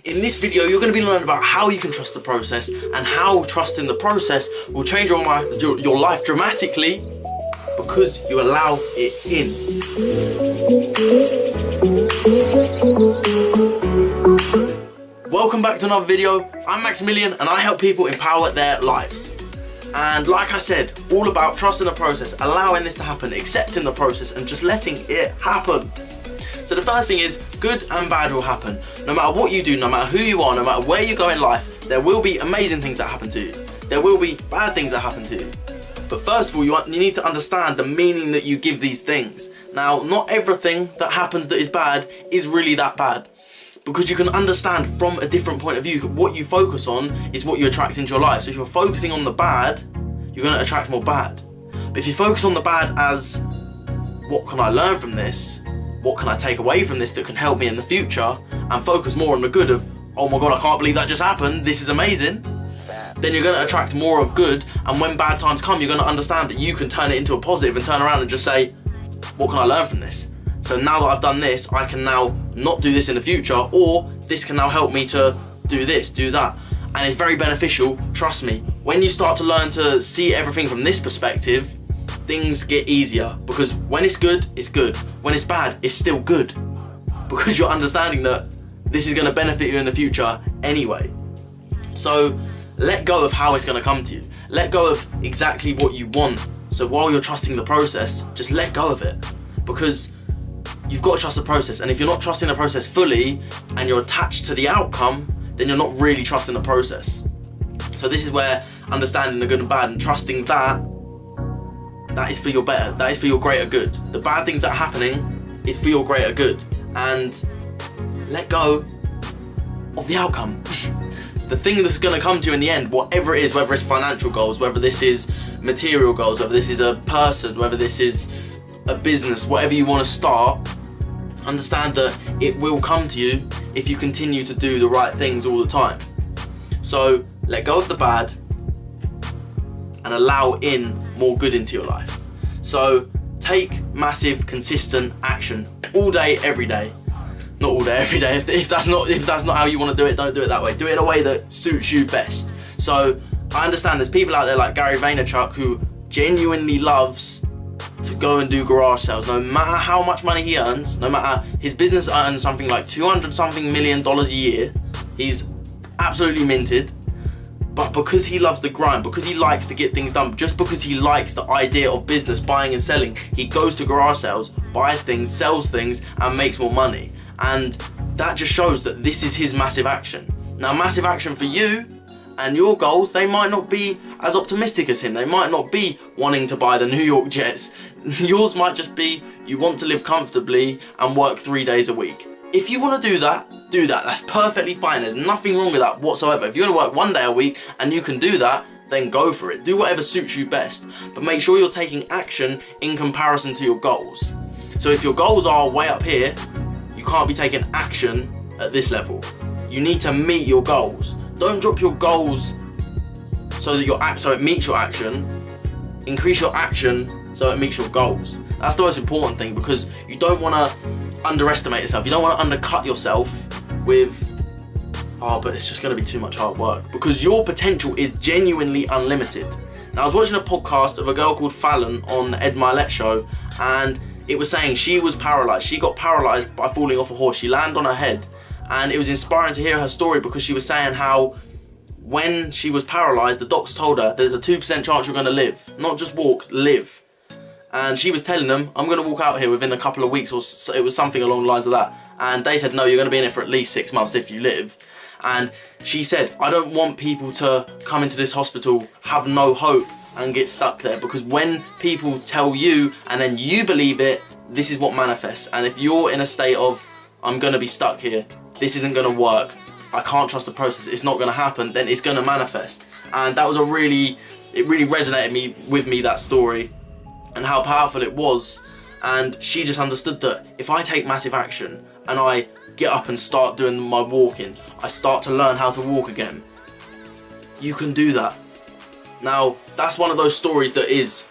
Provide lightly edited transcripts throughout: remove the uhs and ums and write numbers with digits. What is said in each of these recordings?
In this video, you're going to be learning about how you can trust the process and how trusting the process will change your life dramatically because you allow it in. Welcome back to another video. I'm Maximilian and I help people empower their lives. And like I said, all about trusting the process, allowing this to happen, accepting the process and just letting it happen. So the first thing is, good and bad will happen. No matter what you do, no matter who you are, no matter where you go in life, there will be amazing things that happen to you. There will be bad things that happen to you. But first of all, you need to understand the meaning that you give these things. Now, not everything that happens that is bad is really that bad. Because you can understand from a different point of view, what you focus on is what you attract into your life. So if you're focusing on the bad, you're going to attract more bad. But if you focus on the bad as, what can I learn from this? What can I take away from this that can help me in the future, and focus more on the good of, oh my god, I can't believe that just happened, this is amazing, then you're going to attract more of good. And when bad times come, you're going to understand that you can turn it into a positive and turn around and just say, what can I learn from this? So now that I've done this, I can now not do this in the future, or this can now help me to do this, do that. And it's very beneficial, trust me. When you start to learn to see everything from this perspective, things get easier, because when it's good, it's good. When it's bad, it's still good, because you're understanding that this is going to benefit you in the future anyway. So let go of how it's going to come to you. Let go of exactly what you want. So while you're trusting the process, just let go of it, because you've got to trust the process. And if you're not trusting the process fully and you're attached to the outcome, then you're not really trusting the process. So this is where understanding the good and bad and trusting that is for your better, that is for your greater good. The bad things that are happening is for your greater good. And let go of the outcome. The thing that's going to come to you in the end, whatever it is, whether it's financial goals, whether this is material goals, whether this is a person, whether this is a business, whatever you want to start, understand that it will come to you if you continue to do the right things all the time. So let go of the bad and allow in more good into your life. So take massive, consistent action all day, every day. Not all day, every day. If that's not how you want to do it, don't do it that way. Do it in a way that suits you best. So I understand there's people out there like Gary Vaynerchuk who genuinely loves to go and do garage sales. No matter how much money he earns, no matter his business earns something like $200 million a year, he's absolutely minted. But because he loves the grind, because he likes to get things done, just because he likes the idea of business, buying and selling, he goes to garage sales, buys things, sells things, and makes more money. And that just shows that this is his massive action. Now, massive action for you and your goals, they might not be as optimistic as him. They might not be wanting to buy the New York Jets. Yours might just be you want to live comfortably and work 3 days a week. If you want to do that, do that. That's perfectly fine. There's nothing wrong with that whatsoever. If you want to work 1 day a week and you can do that, then go for it. Do whatever suits you best. But make sure you're taking action in comparison to your goals. So if your goals are way up here, you can't be taking action at this level. You need to meet your goals. Don't drop your goals so it meets your action. Increase your action so it meets your goals. That's the most important thing, because you don't want to underestimate yourself. You don't want to undercut yourself with, oh, but it's just going to be too much hard work, because your potential is genuinely unlimited. Now, I was watching a podcast of a girl called Fallon on the Ed Milet show, and it was saying she was paralyzed. She got paralyzed by falling off a horse. She landed on her head, and it was inspiring to hear her story, because she was saying how when she was paralyzed, the doctors told her there's a 2% chance you're going to live. Not just walk, live. And she was telling them, I'm going to walk out here within a couple of weeks, or so, it was something along the lines of that. And they said, no, you're going to be in it for at least 6 months if you live. And she said, I don't want people to come into this hospital, have no hope, and get stuck there. Because when people tell you, and then you believe it, this is what manifests. And if you're in a state of, I'm going to be stuck here, this isn't going to work, I can't trust the process, it's not going to happen, then it's going to manifest. And that was it really resonated with me, that story, and how powerful it was. And she just understood that if I take massive action and I get up and start doing my walking, I start to learn how to walk again, you can do that. Now, that's one of those stories that is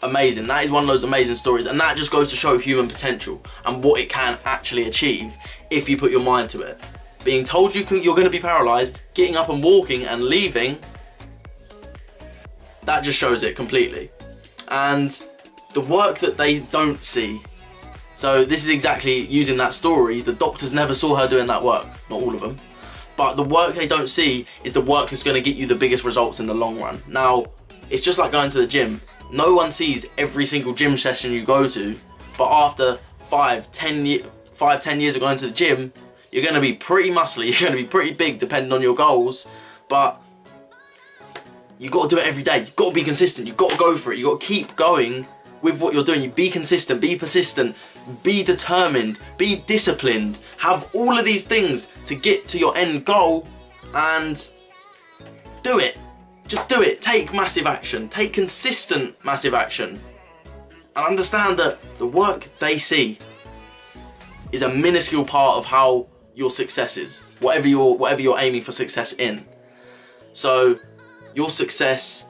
amazing. That is one of those amazing stories, and that just goes to show human potential and what it can actually achieve if you put your mind to it. being told you're going to be paralyzed, getting up and walking and leaving, that just shows it completely. And the work that they don't see, so this is exactly using that story, the doctors never saw her doing that work, not all of them, but the work they don't see is the work that's going to get you the biggest results in the long run. Now, it's just like going to the gym. No one sees every single gym session you go to, but after 5-10 years of going to the gym, you're going to be pretty muscly, you're going to be pretty big depending on your goals, but you've got to do it every day. You've got to be consistent, you've got to go for it, you've got to keep going with what you're doing. You be consistent, be persistent, be determined, be disciplined, have all of these things to get to your end goal, and do it. Just do it. Take massive action, take consistent massive action, and understand that the work they see is a minuscule part of how your success is, whatever you're aiming for success in. So your success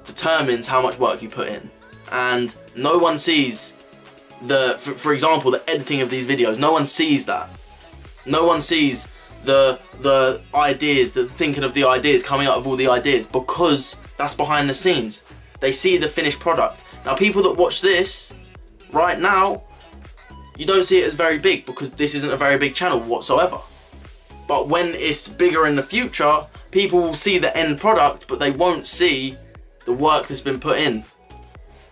determines how much work you put in, and no one sees for example, the editing of these videos. No one sees that. No one sees the ideas, the thinking of the ideas, coming up with all the ideas, because that's behind the scenes. They see the finished product. Now, people that watch this right now, you don't see it as very big because this isn't a very big channel whatsoever. But when it's bigger in the future, people will see the end product, but they won't see the work that's been put in.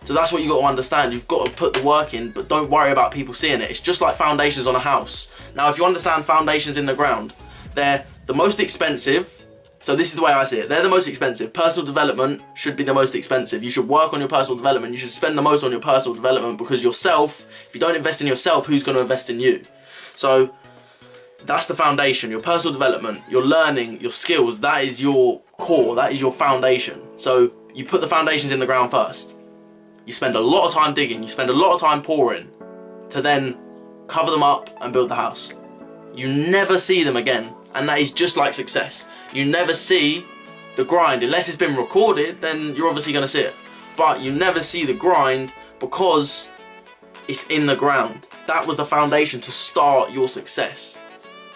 So that's what you've got to understand. You've got to put the work in, but don't worry about people seeing it. It's just like foundations on a house. Now, if you understand foundations in the ground, they're the most expensive. So this is the way I see it. They're the most expensive. Personal development should be the most expensive. You should work on your personal development. You should spend the most on your personal development, because yourself, if you don't invest in yourself, who's going to invest in you? So that's the foundation. Your personal development, your learning, your skills, that is your core. That is your foundation. So you put the foundations in the ground first. You spend a lot of time digging. You spend a lot of time pouring to then cover them up and build the house. You never see them again. And that is just like success. You never see the grind. Unless it's been recorded, then you're obviously going to see it. But you never see the grind because it's in the ground. That was the foundation to start your success.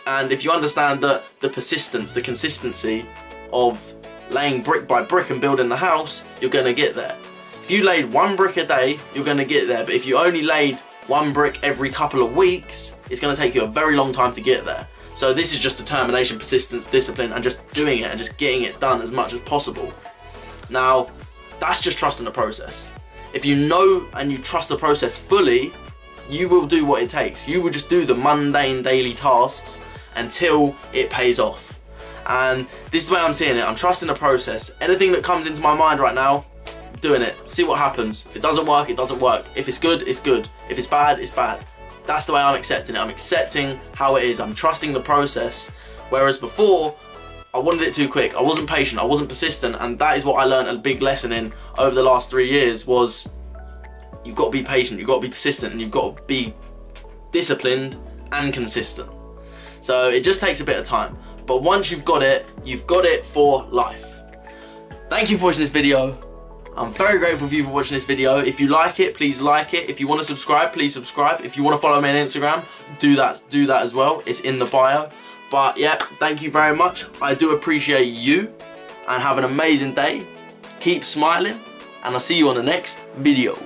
And if you understand the persistence, the consistency of laying brick by brick and building the house, you're going to get there. If you laid one brick a day, you're going to get there. But if you only laid one brick every couple of weeks, it's going to take you a very long time to get there. So this is just determination, persistence, discipline, and just doing it and just getting it done as much as possible. Now, that's just trusting the process. If you know and you trust the process fully, you will do what it takes. You will just do the mundane daily tasks until it pays off. And this is the way I'm seeing it. I'm trusting the process. Anything that comes into my mind right now, I'm doing it. See what happens. If it doesn't work, it doesn't work. If it's good, it's good. If it's bad, it's bad. That's the way I'm accepting it. I'm accepting how it is. I'm trusting the process. Whereas before, I wanted it too quick. I wasn't patient. I wasn't persistent. And that is what I learned a big lesson in over the last 3 years was you've got to be patient. You've got to be persistent. And you've got to be disciplined and consistent. So it just takes a bit of time. But once you've got it for life. Thank you for watching this video. I'm very grateful for you for watching this video. If you like it, please like it. If you want to subscribe, please subscribe. If you want to follow me on Instagram, do that as well. It's in the bio. But yeah, thank you very much. I do appreciate you, and have an amazing day. Keep smiling, and I'll see you on the next video.